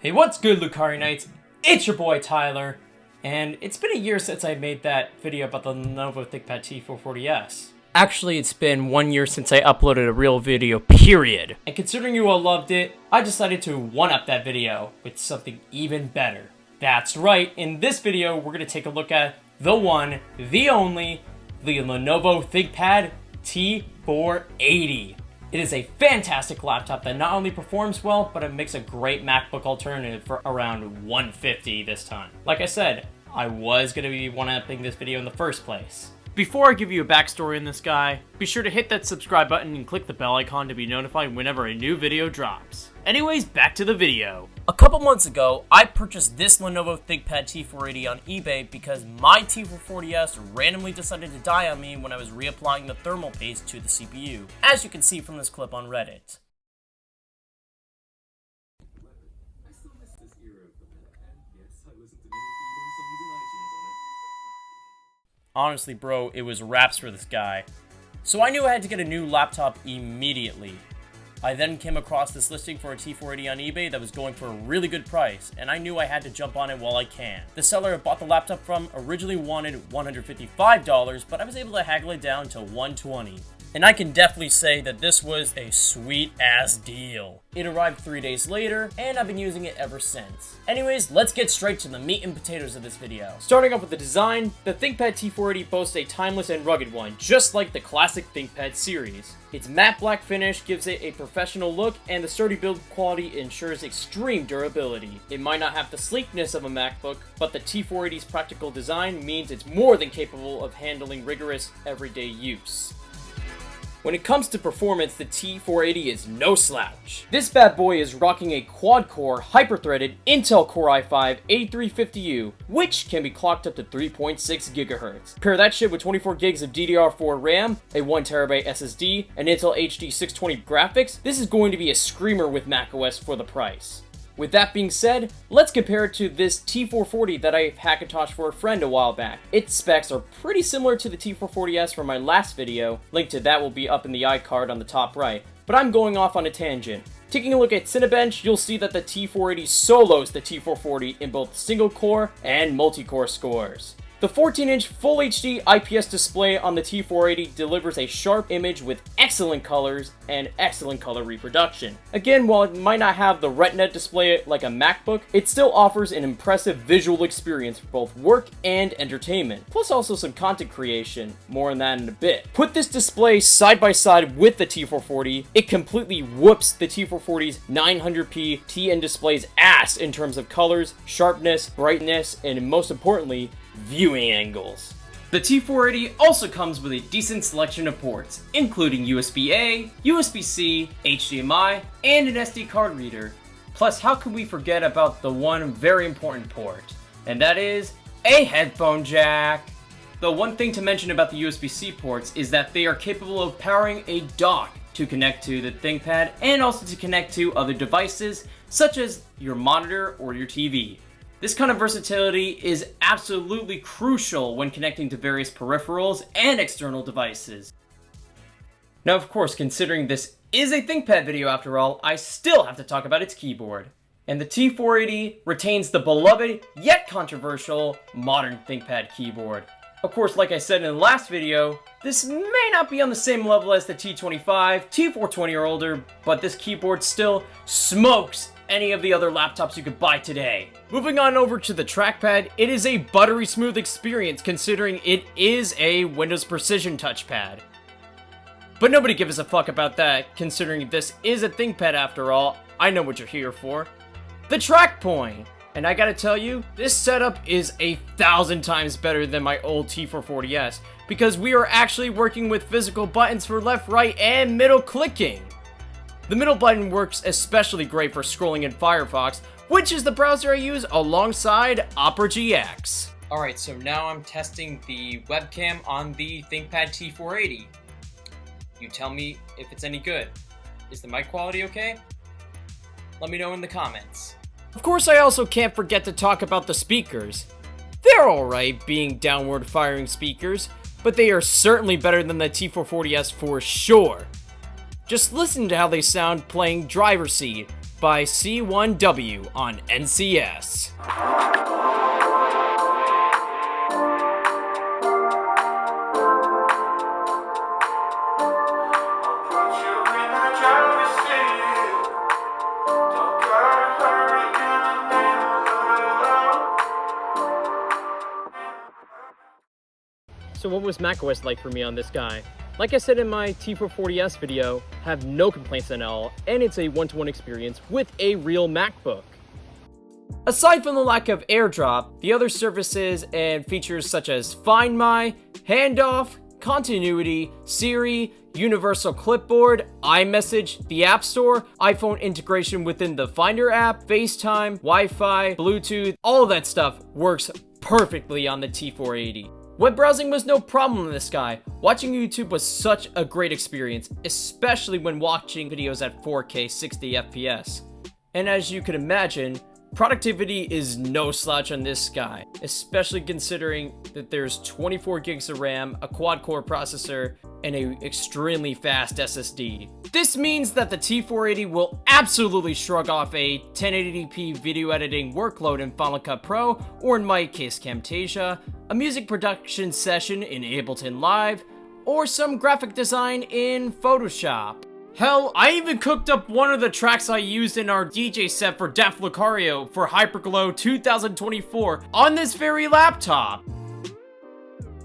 Hey, what's good, Lucario Knights? It's your boy Tyler, and it's been a year since I made that video about the Lenovo ThinkPad T480. Actually, it's been 1 year since I uploaded a real video, period. And considering you all loved it, I decided to one-up that video with something even better. That's right, in this video, we're going to take a look at the one, the only, the Lenovo ThinkPad T480. It is a fantastic laptop that not only performs well, but it makes a great MacBook alternative for around $150 this time. Like I said, I was going to be one-upping this video in the first place. Before I give you a backstory on this guy, be sure to hit that subscribe button and click the bell icon to be notified whenever a new video drops. Anyways, back to the video. A couple months ago, I purchased this Lenovo ThinkPad T480 on eBay because my T440S randomly decided to die on me when I was reapplying the thermal paste to the CPU, as you can see from this clip on Reddit. I still miss this era of the minute, and yes, I listen to many emo songs in iTunes on it. Honestly, bro, it was raps for this guy. So I knew I had to get a new laptop immediately. I then came across this listing for a T480 on eBay that was going for a really good price, and I knew I had to jump on it while I can. The seller I bought the laptop from originally wanted $155, but I was able to haggle it down to $120. And I can definitely say that this was a sweet-ass deal. It arrived 3 days later, and I've been using it ever since. Anyways, let's get straight to the meat and potatoes of this video. Starting off with the design, the ThinkPad T480 boasts a timeless and rugged one, just like the classic ThinkPad series. Its matte black finish gives it a professional look, and the sturdy build quality ensures extreme durability. It might not have the sleekness of a MacBook, but the T480's practical design means it's more than capable of handling rigorous, everyday use. When it comes to performance, the T480 is no slouch. This bad boy is rocking a quad-core, hyper-threaded Intel Core i5-8350U, which can be clocked up to 3.6 GHz. Pair that shit with 24 gigs of DDR4 RAM, a 1TB SSD, and Intel HD 620 graphics, this is going to be a screamer with macOS for the price. With that being said, let's compare it to this T440 that I hackatoshed for a friend a while back. Its specs are pretty similar to the T440S from my last video. Link to that will be up in the iCard on the top right, but I'm going off on a tangent. Taking a look at Cinebench, you'll see that the T480 solos the T440 in both single-core and multi-core scores. The 14-inch Full HD IPS display on the T480 delivers a sharp image with excellent colors and excellent color reproduction. Again, while it might not have the Retina display like a MacBook, it still offers an impressive visual experience for both work and entertainment, plus also some content creation. More on that in a bit. Put this display side by side with the T440, it completely whoops the T440's 900p TN display's ass in terms of colors, sharpness, brightness, and most importantly, viewing angles. The T480 also comes with a decent selection of ports, including USB-A, USB-C, HDMI, and an SD card reader. Plus, how could we forget about the one very important port? And that is a headphone jack. The one thing to mention about the USB-C ports is that they are capable of powering a dock to connect to the ThinkPad and also to connect to other devices such as your monitor or your TV. This kind of versatility is absolutely crucial when connecting to various peripherals and external devices. Now, of course, considering this is a ThinkPad video after all, I still have to talk about its keyboard. And the T480 retains the beloved, yet controversial, modern ThinkPad keyboard. Of course, like I said in the last video, this may not be on the same level as the T25, T420 or older, but this keyboard still smokes any of the other laptops you could buy today. Moving on over to the trackpad, it is a buttery smooth experience considering it is a Windows Precision touchpad. But nobody gives a fuck about that, considering this is a ThinkPad after all. I know what you're here for. The track point! And I gotta tell you, this setup is 1,000 times better than my old T440S, because we are actually working with physical buttons for left, right, and middle clicking. The middle button works especially great for scrolling in Firefox, which is the browser I use alongside Opera GX. Alright, so now I'm testing the webcam on the ThinkPad T480. You tell me if it's any good. Is the mic quality okay? Let me know in the comments. Of course, I also can't forget to talk about the speakers. They're alright being downward firing speakers, but they are certainly better than the T440S for sure. Just listen to how they sound playing Driver's Seat, by C1W on NCS. So what was macOS like for me on this guy? Like I said in my T440S video, have no complaints at all, and it's a one-to-one experience with a real MacBook. Aside from the lack of AirDrop, the other services and features such as Find My, Handoff, Continuity, Siri, Universal Clipboard, iMessage, the App Store, iPhone integration within the Finder app, FaceTime, Wi-Fi, Bluetooth, all of that stuff works perfectly on the T480. Web browsing was no problem in this guy. Watching YouTube was such a great experience, especially when watching videos at 4K 60 FPS. And as you can imagine, productivity is no slouch on this guy, especially considering that there's 24 gigs of RAM, a quad-core processor, and an extremely fast SSD. This means that the T480 will absolutely shrug off a 1080p video editing workload in Final Cut Pro, or in my case Camtasia, a music production session in Ableton Live, or some graphic design in Photoshop. Hell, I even cooked up one of the tracks I used in our DJ set for Daft Lucario for Hyperglow 2024 on this very laptop.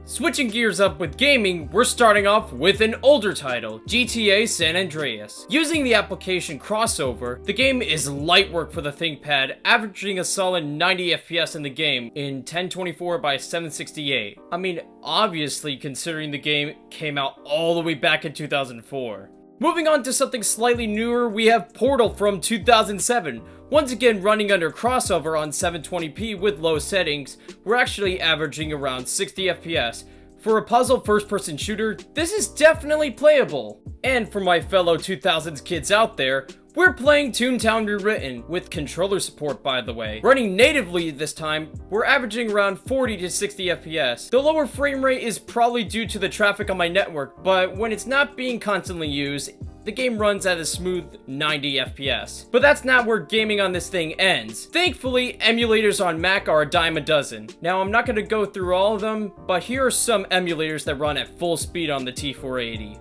Switching gears up with gaming, we're starting off with an older title, GTA San Andreas. Using the application Crossover, the game is light work for the ThinkPad, averaging a solid 90 FPS in the game in 1024 by 768. I mean, obviously considering the game came out all the way back in 2004. Moving on to something slightly newer, we have Portal from 2007. Once again running under Crossover on 720p with low settings, we're actually averaging around 60 FPS. For a puzzle first-person shooter, this is definitely playable. And for my fellow 2000s kids out there, we're playing Toontown Rewritten, with controller support by the way. Running natively this time, we're averaging around 40 to 60 FPS. The lower frame rate is probably due to the traffic on my network, but when it's not being constantly used, the game runs at a smooth 90 FPS. But that's not where gaming on this thing ends. Thankfully, emulators on Mac are a dime a dozen. Now, I'm not going to go through all of them, but here are some emulators that run at full speed on the T480.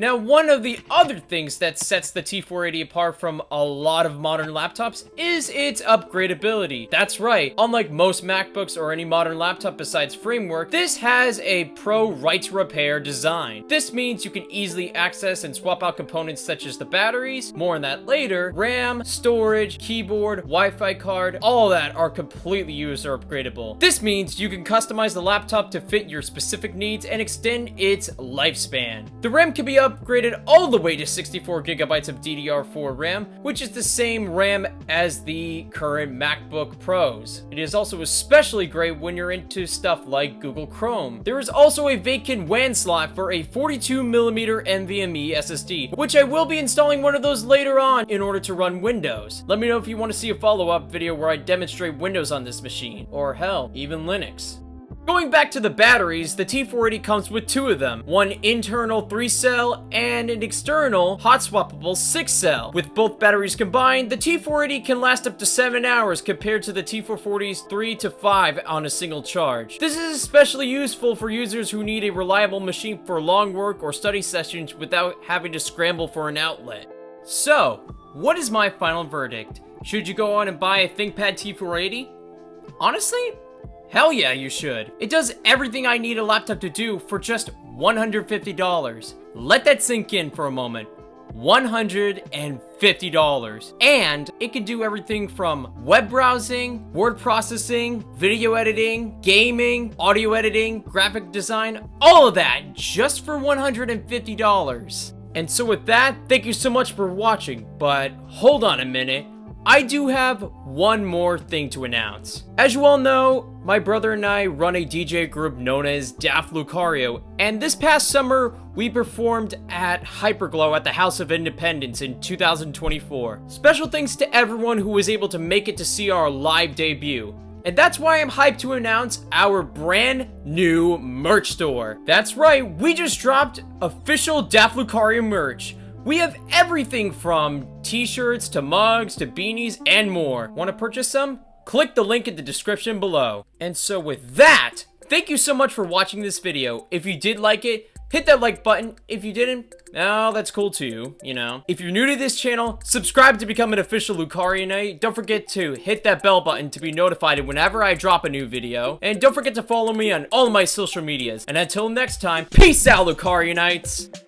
Now, one of the other things that sets the T480 apart from a lot of modern laptops is its upgradability. That's right, unlike most MacBooks or any modern laptop besides framework, this has a pro right to repair design. This means you can easily access and swap out components such as the batteries, more on that later, RAM, storage, keyboard, Wi-Fi card, all that are completely user upgradable. This means you can customize the laptop to fit your specific needs and extend its lifespan. The RAM can be upgraded all the way to 64 gigabytes of DDR4 RAM, which is the same RAM as the current MacBook Pros. It is also especially great when you're into stuff like Google Chrome. There is also a vacant WAN slot for a 42mm NVMe SSD, which I will be installing one of those later on in order to run Windows. Let me know if you want to see a follow-up video where I demonstrate Windows on this machine, or hell, even Linux. Going back to the batteries, the T480 comes with two of them, one internal 3-cell and an external hot-swappable 6-cell. With both batteries combined, the T480 can last up to 7 hours compared to the T440's 3 to 5 on a single charge. This is especially useful for users who need a reliable machine for long work or study sessions without having to scramble for an outlet. So, what is my final verdict? Should you go on and buy a ThinkPad T480? Honestly, hell yeah, you should. It does everything I need a laptop to do for just $150. Let that sink in for a moment. $150. And it can do everything from web browsing, word processing, video editing, gaming, audio editing, graphic design, all of that just for $150. And so with that, thank you so much for watching, but hold on a minute. I do have one more thing to announce. As you all know, my brother and I run a DJ group known as Daft Lucario, and this past summer, we performed at Hyperglow at the House of Independence in 2024. Special thanks to everyone who was able to make it to see our live debut. And that's why I'm hyped to announce our brand new merch store. That's right, we just dropped official Daft Lucario merch. We have everything from t-shirts to mugs to beanies and more. Want to purchase some? Click the link in the description below. And so with that, thank you so much for watching this video. If you did like it, hit that like button. If you didn't, oh, that's cool too, you know. If you're new to this channel, subscribe to become an official Lucarionite. Don't forget to hit that bell button to be notified whenever I drop a new video. And don't forget to follow me on all of my social medias. And until next time, peace out, Lucarionites!